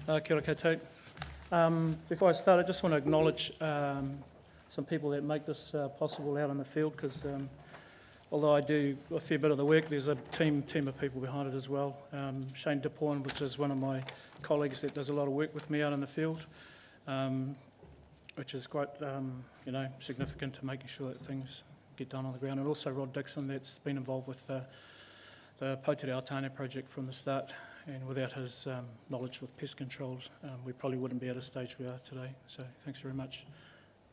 Kia ora koutou. Before I start, I just want to acknowledge some people that make this possible out in the field, because although I do a fair bit of the work, there's a team of people behind it as well. Shane Dipporn, which is one of my colleagues that does a lot of work with me out in the field, which is quite significant to making sure that things get done on the ground. And also Rod Dixon, that's been involved with the Pouri Rakete project from the start. And without his knowledge with pest control, we probably wouldn't be at a stage we are today. So thanks very much.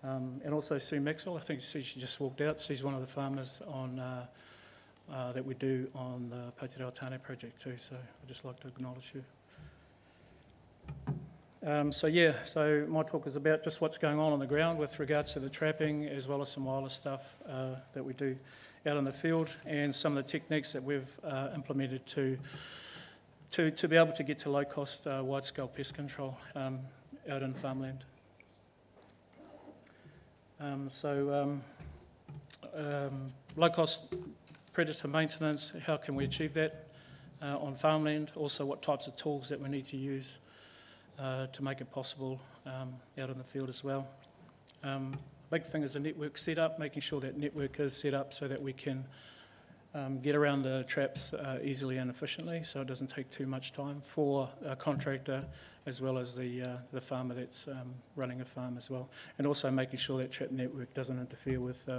And also Sue Maxwell, I think she just walked out. She's one of the farmers on that we do on the Pouri Rakete project too. So I'd just like to acknowledge you. So my talk is about just what's going on the ground with regards to the trapping, as well as some wireless stuff that we do out in the field, and some of the techniques that we've implemented to be able to get to low-cost, wide-scale pest control out in farmland. Low-cost predator maintenance, how can we achieve that on farmland? Also, what types of tools that we need to use to make it possible out in the field as well. Big thing is the network setup, making sure that network is set up so that we can get around the traps easily and efficiently, so it doesn't take too much time for a contractor as well as the farmer that's running a farm as well. And also making sure that trap network doesn't interfere with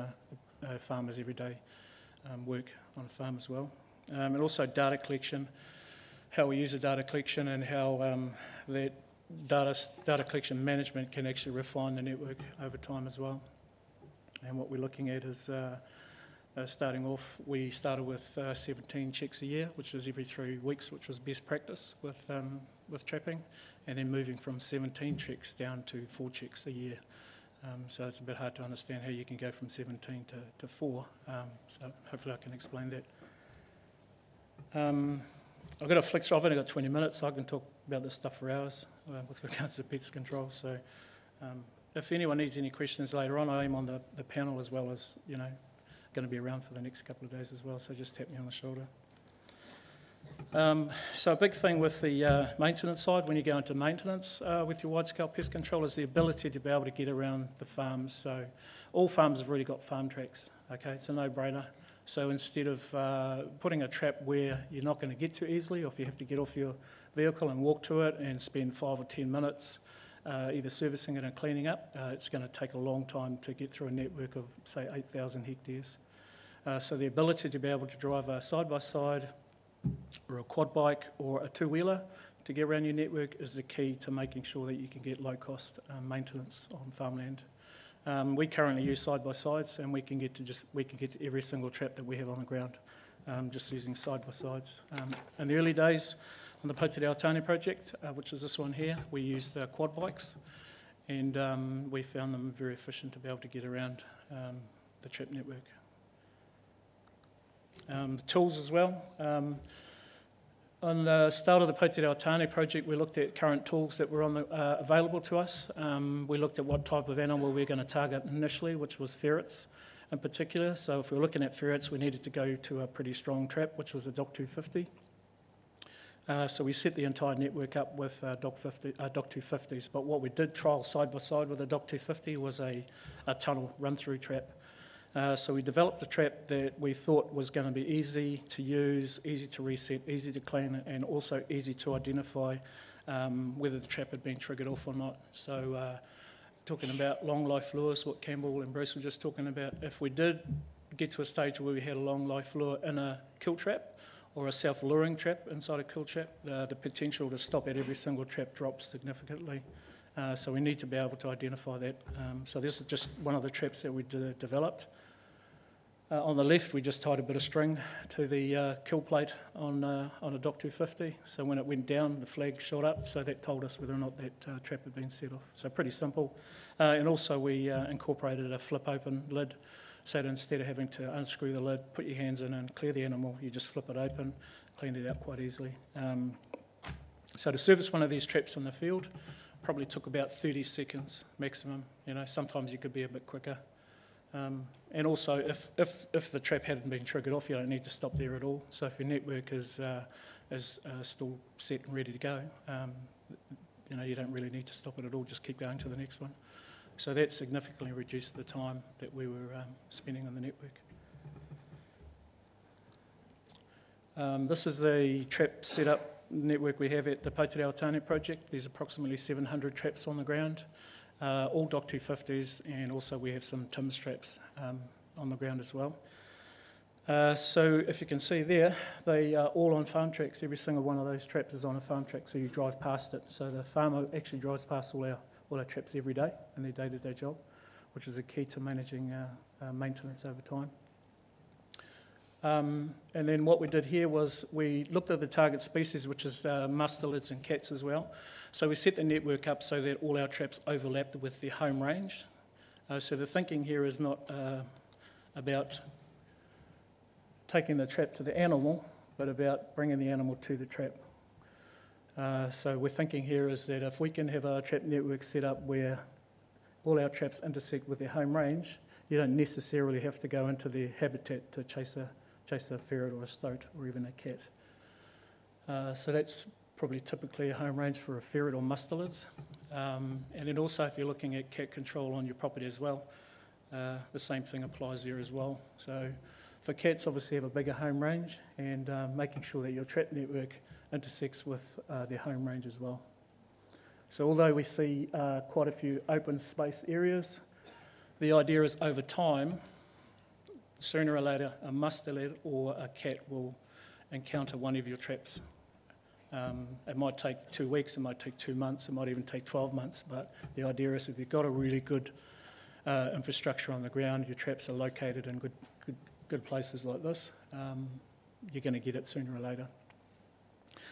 farmers' everyday work on a farm as well. And also data collection, how we use the data collection, and how that data collection management can actually refine the network over time as well. And what we're looking at is starting off, we started with 17 checks a year, which is every 3 weeks, which was best practice with trapping, and then moving from 17 checks down to 4 checks a year. So it's a bit hard to understand how you can go from 17 to 4, so hopefully I can explain that. I've got a flick through, I've only got 20 minutes, so I can talk about this stuff for hours with regards to pest control. So if anyone needs any questions later on, I am on the panel as well as, going to be around for the next couple of days as well, so just tap me on the shoulder. So a big thing with the maintenance side, when you go into maintenance with your wide-scale pest control, is the ability to be able to get around the farms. So all farms have already got farm tracks, okay? It's a no-brainer. So instead of putting a trap where you're not going to get to easily, or if you have to get off your vehicle and walk to it and spend 5 or 10 minutes either servicing it and cleaning up, it's going to take a long time to get through a network of, say, 8,000 hectares. So the ability to be able to drive a side-by-side or a quad bike or a two-wheeler to get around your network is the key to making sure that you can get low-cost maintenance on farmland. We currently use side-by-sides, and we can get to every single trap that we have on the ground just using side-by-sides. In the early days on the Pouri Rakete project, which is this one here, we used quad bikes, and we found them very efficient to be able to get around the trap network. The tools as well. On the start of the Pouri Rakete project, we looked at current tools that were available to us. We looked at what type of animal we were going to target initially, which was ferrets in particular. So if we were looking at ferrets, we needed to go to a pretty strong trap, which was a DOC 250. So we set the entire network up with DOC 250s. But what we did trial side by side with a DOC 250 was a tunnel run-through trap. So we developed a trap that we thought was going to be easy to use, easy to reset, easy to clean, and also easy to identify whether the trap had been triggered off or not. So talking about long life lures, what Campbell and Bruce were just talking about, if we did get to a stage where we had a long life lure in a kill trap or a self-luring trap inside a kill trap, the potential to stop at every single trap drops significantly. So we need to be able to identify that. So this is just one of the traps that we developed. On the left, we just tied a bit of string to the kill plate on a DOC 250. So when it went down, the flag shot up, so that told us whether or not that trap had been set off. So pretty simple. And also we incorporated a flip open lid, so that instead of having to unscrew the lid, put your hands in and clear the animal, you just flip it open, clean it out quite easily. So to service one of these traps in the field probably took about 30 seconds maximum. Sometimes you could be a bit quicker. And also, if the trap hadn't been triggered off, you don't need to stop there at all. So if your network is still set and ready to go, you don't really need to stop it at all, just keep going to the next one. So that significantly reduced the time that we were spending on the network. This is the trap setup network we have at the Pouri Rakete project. There's approximately 700 traps on the ground, all Dock 250s, and also we have some TIMS traps on the ground as well. So if you can see there, they are all on farm tracks. Every single one of those traps is on a farm track, so you drive past it. So the farmer actually drives past all our traps every day in their day-to-day job, which is a key to managing maintenance over time. And then what we did here was we looked at the target species, which is mustelids and cats as well. So we set the network up so that all our traps overlapped with their home range. So the thinking here is not about taking the trap to the animal, but about bringing the animal to the trap. So we're thinking here is that if we can have a trap network set up where all our traps intersect with their home range, you don't necessarily have to go into their habitat to chase a ferret or a stoat or even a cat. So that's probably typically a home range for a ferret or mustelids. And then also if you're looking at cat control on your property as well, the same thing applies there as well. So for cats, obviously have a bigger home range, and making sure that your trap network intersects with their home range as well. So although we see quite a few open space areas, the idea is over time, sooner or later, a mustelid or a cat will encounter one of your traps. It might take 2 weeks, it might take 2 months, it might even take 12 months, but the idea is if you've got a really good infrastructure on the ground, your traps are located in good places like this, you're going to get it sooner or later.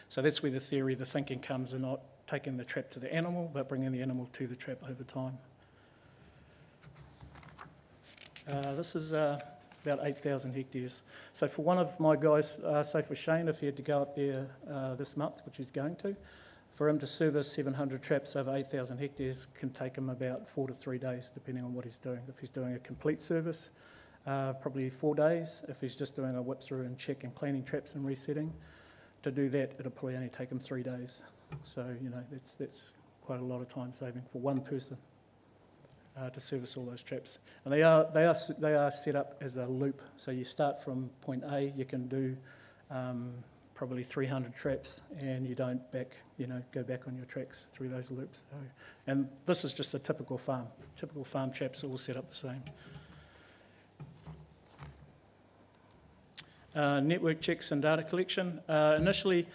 So that's where the thinking comes, and not taking the trap to the animal, but bringing the animal to the trap over time. This is about 8,000 hectares. So for one of my guys, say for Shane, if he had to go up there this month, which he's going to, for him to service 700 traps over 8,000 hectares can take him about 4 to 3 days, depending on what he's doing. If he's doing a complete service, probably 4 days. If he's just doing a whip through and check and cleaning traps and resetting, to do that, it'll probably only take him 3 days. So, that's quite a lot of time saving for one person to service all those traps. And they are set up as a loop. So you start from point A, you can do probably 300 traps, and you don't go back on your tracks through those loops. So, and this is just a typical farm. Typical farm traps are all set up the same. Network checks and data collection. Initially,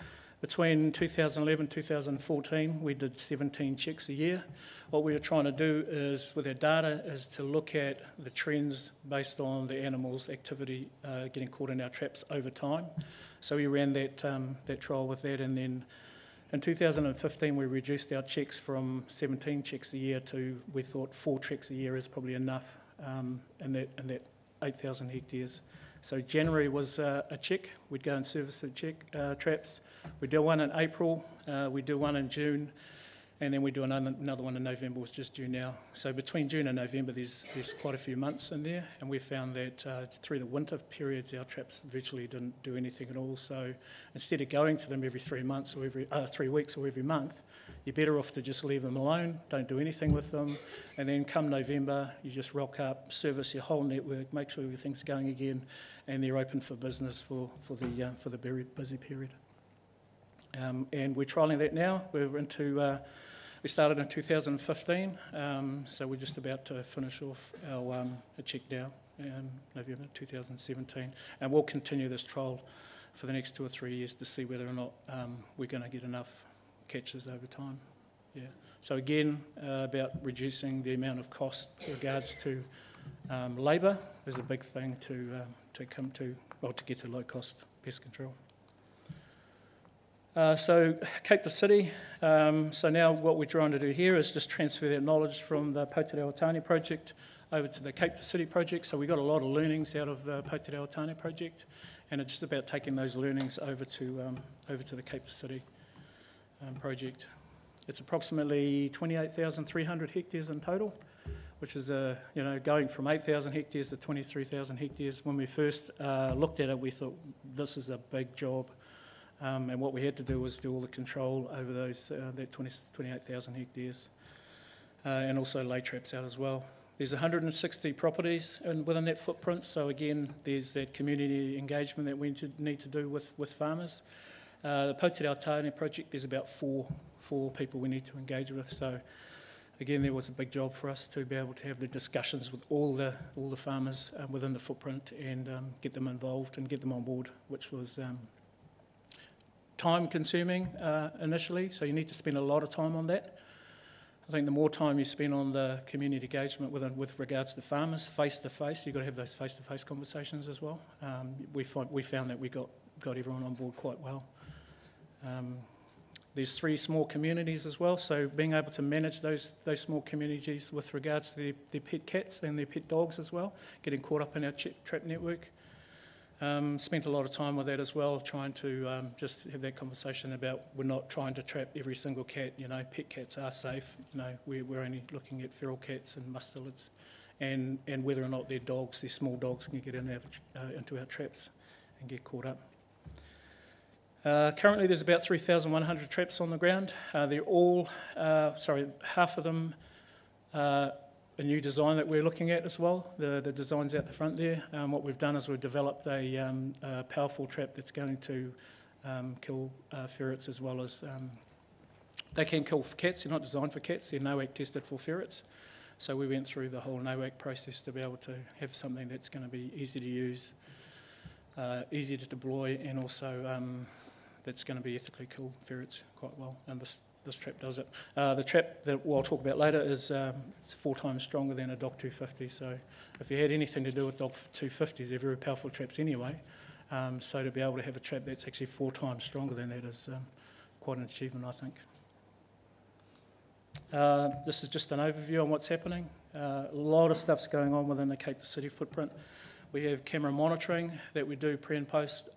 between 2011 and 2014, we did 17 checks a year. What we were trying to do is, with our data, is to look at the trends based on the animals' activity getting caught in our traps over time. So we ran that trial with that, and then in 2015 we reduced our checks from 17 checks a year to, we thought 4 checks a year is probably enough in that 8,000 hectares. So January was a check. We'd go and service the traps. We'd do one in April, we'd do one in June, and then we do another one in November, which is just due now. So between June and November, there's quite a few months in there, and we found that through the winter periods, our traps virtually didn't do anything at all. So instead of going to them every 3 months or every 3 weeks or every month, you're better off to just leave them alone, don't do anything with them, and then come November, you just rock up, service your whole network, make sure everything's going again, and they're open for business for the very busy period. And we're trialling that now. We started in 2015, so we're just about to finish off our check now in November 2017, and we'll continue this trial for the next 2 or 3 years to see whether or not we're going to get enough catches over time. Yeah. So again, about reducing the amount of cost with regards to labour is a big thing to get to low cost pest control. So Cape to City, so now what we're trying to do here is just transfer that knowledge from the Pouri Rakete project over to the Cape to City project. So we got a lot of learnings out of the Pouri Rakete project, and it's just about taking those learnings over to the Cape to City project. It's approximately 28,300 hectares in total, which is going from 8,000 hectares to 23,000 hectares. When we first looked at it, we thought this is a big job. And what we had to do was do all the control over those that 28,000 hectares, and also lay traps out as well. There's 160 properties within that footprint, so again, there's that community engagement that we need to do with farmers. The Pouri Rakete project, there's about four people we need to engage with, so again, there was a big job for us to be able to have the discussions with all the farmers within the footprint and get them involved and get them on board, which was time-consuming initially, so you need to spend a lot of time on that. I think the more time you spend on the community engagement with regards to farmers, face-to-face, you've got to have those face-to-face conversations as well. We found that we got everyone on board quite well. There's 3 small communities as well, so being able to manage those small communities with regards to their pet cats and their pet dogs as well, getting caught up in our trap network. Spent a lot of time with that as well, trying to just have that conversation about we're not trying to trap every single cat, pet cats are safe, we're only looking at feral cats and mustelids, and whether or not they're small dogs can get into our traps and get caught up. Currently there's about 3,100 traps on the ground. They're all, half of them a new design that we're looking at as well. The design's out the front there. What we've done is we've developed a powerful trap that's going to kill ferrets as well as... they can kill cats, they're not designed for cats, they're NOAC tested for ferrets. So we went through the whole NOAC process to be able to have something that's going to be easy to use, easy to deploy, and also that's going to be ethically kill ferrets quite well. And this trap does it. The trap that I'll talk about later is 4 times stronger than a Dog 250. So if you had anything to do with Dog 250s, they're very powerful traps anyway. So to be able to have a trap that's actually 4 times stronger than that is quite an achievement, I think. This is just an overview on what's happening. A lot of stuff's going on within the Cape City footprint. We have camera monitoring that we do pre and post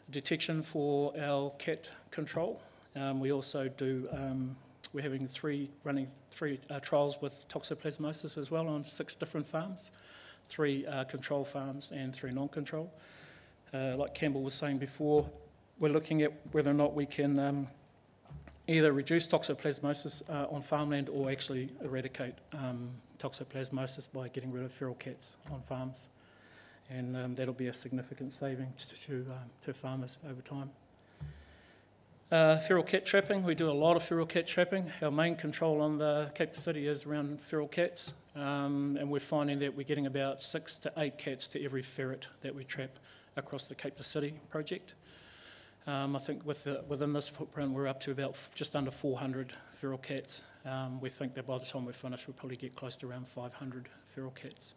detection for our cat control. We also do, we're having running three trials with toxoplasmosis as well on 6 different farms, 3 control farms and 3 non-control. Like Campbell was saying before, we're looking at whether or not we can either reduce toxoplasmosis on farmland or actually eradicate toxoplasmosis by getting rid of feral cats on farms. And that'll be a significant saving to farmers over time. Feral cat trapping, we do a lot of feral cat trapping. Our main control on the Cape City is around feral cats, and we're finding that we're getting about 6 to 8 cats to every ferret that we trap across the Cape City project. I think within this footprint we're up to about just under 400 feral cats. We think that by the time we're finished we'll probably get close to around 500 feral cats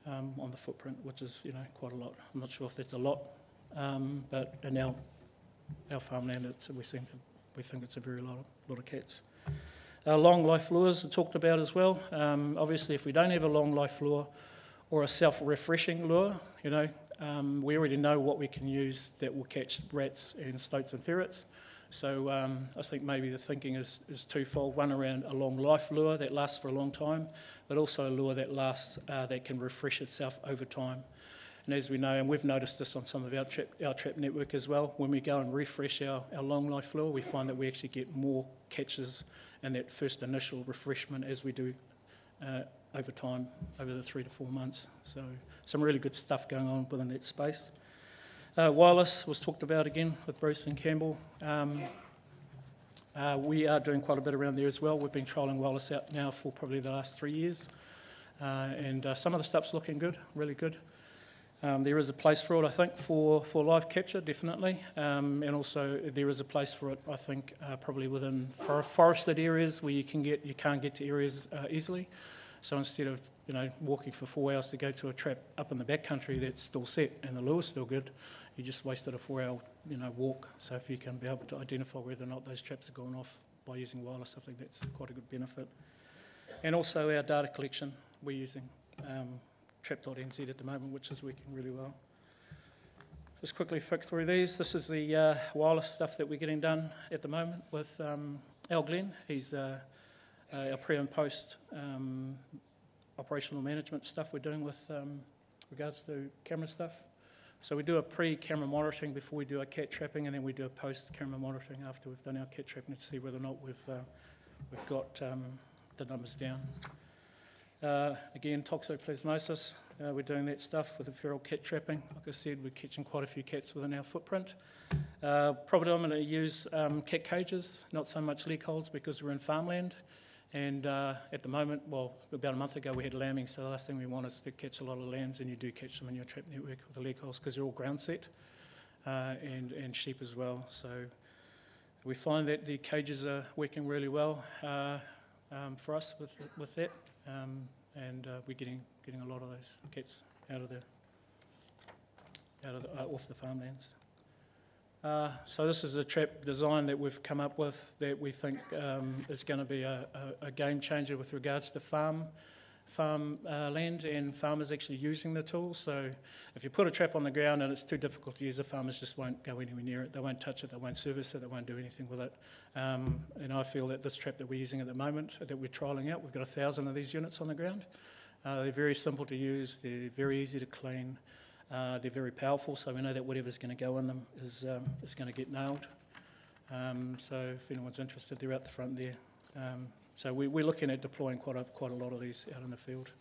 on the footprint, which is quite a lot. I'm not sure if that's a lot, but in our farmland we think it's a very lot of cats. Long life lures are talked about as well. Obviously if we don't have a long life lure or a self-refreshing lure, we already know what we can use that will catch rats and stoats and ferrets. So I think maybe the thinking is twofold. One around a long life lure that lasts for a long time, but also a lure that lasts, that can refresh itself over time. And as we know, and we've noticed this on some of our trap network as well, when we go and refresh our long life lure, we find that we actually get more catches and that first initial refreshment as we do over time, over the 3 to 4 months. So some really good stuff going on within that space. Wireless was talked about again with Bruce and Campbell. We are doing quite a bit around there as well. We've been trialling wireless out now for probably the last 3 years. And some of the stuff's looking good, really good. There is a place for it, I think, for live capture, definitely. And also there is a place for it, I think, probably within forested areas where you can't get to areas easily. So instead of walking for 4 hours to go to a trap up in the backcountry that's still set and the lure's still good, you just wasted a 4-hour walk. So if you can be able to identify whether or not those traps are gone off by using wireless, I think that's quite a good benefit. And also our data collection, we're using trap.nz at the moment, which is working really well. Just quickly flick through these. This is the wireless stuff that we're getting done at the moment with Al Glenn. He's our pre and post operational management stuff we're doing with regards to camera stuff. So we do a pre-camera monitoring before we do our cat trapping, and then we do a post-camera monitoring after we've done our cat trapping to see whether or not we've got the numbers down. Again, toxoplasmosis, we're doing that stuff with the feral cat trapping. Like I said, we're catching quite a few cats within our footprint. Predominantly use cat cages, not so much leakholes because we're in farmland. And at the moment, well, about a month ago we had lambing, so the last thing we want is to catch a lot of lambs, and you do catch them in your trap network with the leakholes because they're all ground set, and sheep as well. So we find that the cages are working really well for us with that, and we're getting a lot of those cats off the farmlands. So this is a trap design that we've come up with that we think is going to be a game changer with regards to farm land and farmers actually using the tools. So if you put a trap on the ground and it's too difficult to use, the farmers just won't go anywhere near it. They won't touch it, they won't service it, they won't do anything with it. And I feel that this trap that we're using at the moment, that we're trialling out, we've got 1,000 of these units on the ground. They're very simple to use, they're very easy to clean. They're very powerful, so we know that whatever's going to go in them is going to get nailed. So if anyone's interested, they're out the front there. So we're looking at deploying quite a lot of these out in the field.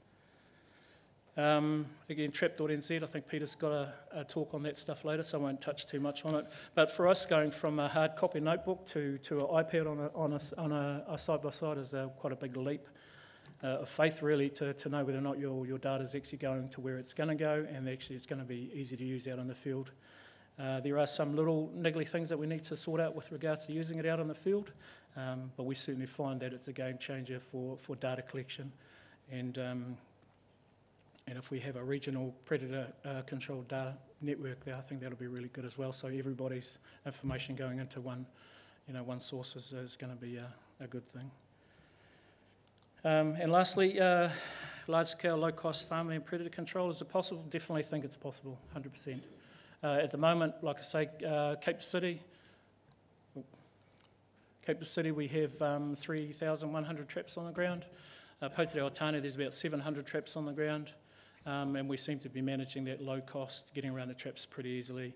Again, trap.nz, I think Peter's got a talk on that stuff later, so I won't touch too much on it. But for us, going from a hard copy notebook to an iPad on a side-by-side is quite a big leap. Of faith really to know whether or not your data is actually going to where it's going to go, and actually it's going to be easy to use out in the field. There are some little niggly things that we need to sort out with regards to using it out in the field, but we certainly find that it's a game changer for data collection, and if we have a regional predator controlled data network there, I think that'll be really good as well. So everybody's information going into one source is going to be a good thing. And lastly, large-scale, low-cost farming and predator control. Is it possible? Definitely think it's possible, 100%. At the moment, like I say, Cape City, we have 3,100 traps on the ground. Pouri Rakete, there's about 700 traps on the ground, and we seem to be managing that low cost, getting around the traps pretty easily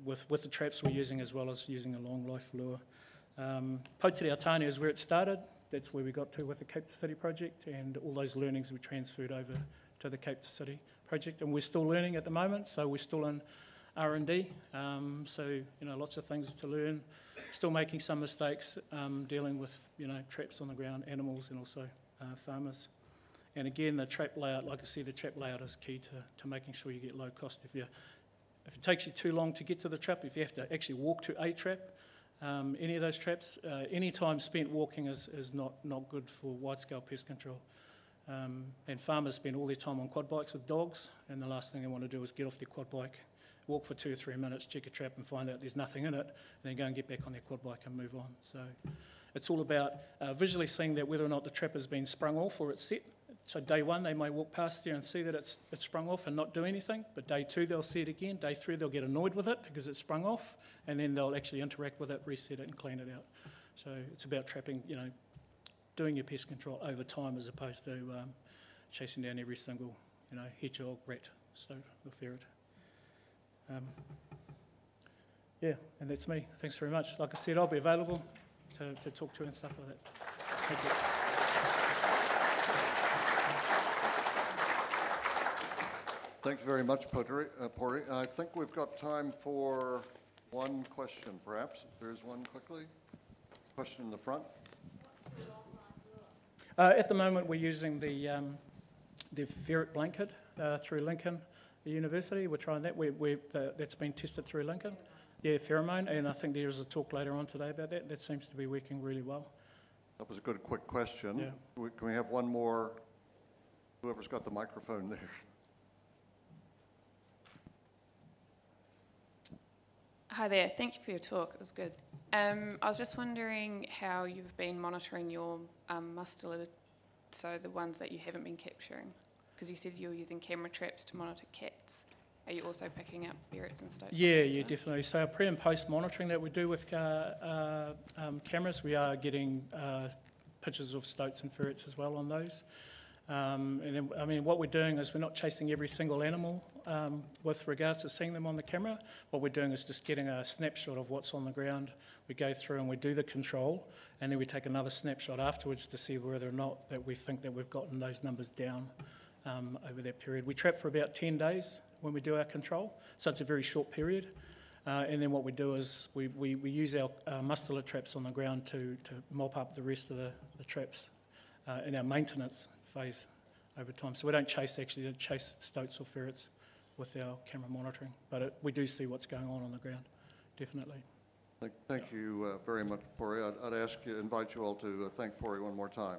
with the traps we're using, as well as using a long life lure. Pouri Rakete is where it started. That's where we got to with the Cape City project, and all those learnings we transferred over to the Cape City project, and we're still learning at the moment, so we're still in R&D, so lots of things to learn, still making some mistakes, dealing with traps on the ground, animals, and also farmers. And again, the trap layout, like I said, the trap layout is key to making sure you get low cost. If it takes you too long to get to the trap, if you have to actually walk to a trap, any of those traps, any time spent walking is not good for wide-scale pest control. And farmers spend all their time on quad bikes with dogs, and the last thing they want to do is get off their quad bike, walk for 2 or 3 minutes, check a trap and find out there's nothing in it, and then go and get back on their quad bike and move on. So it's all about visually seeing that whether or not the trap has been sprung off or it's set. So day one, they may walk past there and see that it's sprung off and not do anything, but day 2, they'll see it again. Day 3, they'll get annoyed with it because it's sprung off, and then they'll actually interact with it, reset it, and clean it out. So it's about trapping, doing your pest control over time as opposed to chasing down every single, hedgehog, rat, stoat, or ferret. Yeah, and that's me. Thanks very much. Like I said, I'll be available to talk to and stuff like that. Thank you. Thank you very much, Pouri. I think we've got time for one question, perhaps. If there's one quickly. Question in the front. At the moment, we're using the ferret blanket through Lincoln University. We're trying that. That's been tested through Lincoln. Yeah, pheromone, and I think there is a talk later on today about that. That seems to be working really well. That was a good, quick question. Yeah. Can we have one more? Whoever's got the microphone there. Hi there, thank you for your talk, it was good. I was just wondering how you've been monitoring your mustelid, so the ones that you haven't been capturing, because you said you were using camera traps to monitor cats. Are you also picking up ferrets and stoats? Yeah, definitely. So pre and post monitoring that we do with cameras, we are getting pictures of stoats and ferrets as well on those. And then, I mean, what we're doing is we're not chasing every single animal with regards to seeing them on the camera. What we're doing is just getting a snapshot of what's on the ground. We go through and we do the control, and then we take another snapshot afterwards to see whether or not that we think that we've gotten those numbers down over that period. We trap for about 10 days when we do our control, so it's a very short period. And then what we do is we use our mustela traps on the ground to mop up the rest of the traps in our maintenance phase over time. So we don't chase stoats or ferrets with our camera monitoring, but we do see what's going on the ground, definitely. Thank you very much, Pouri. I'd invite you all to thank Pouri one more time.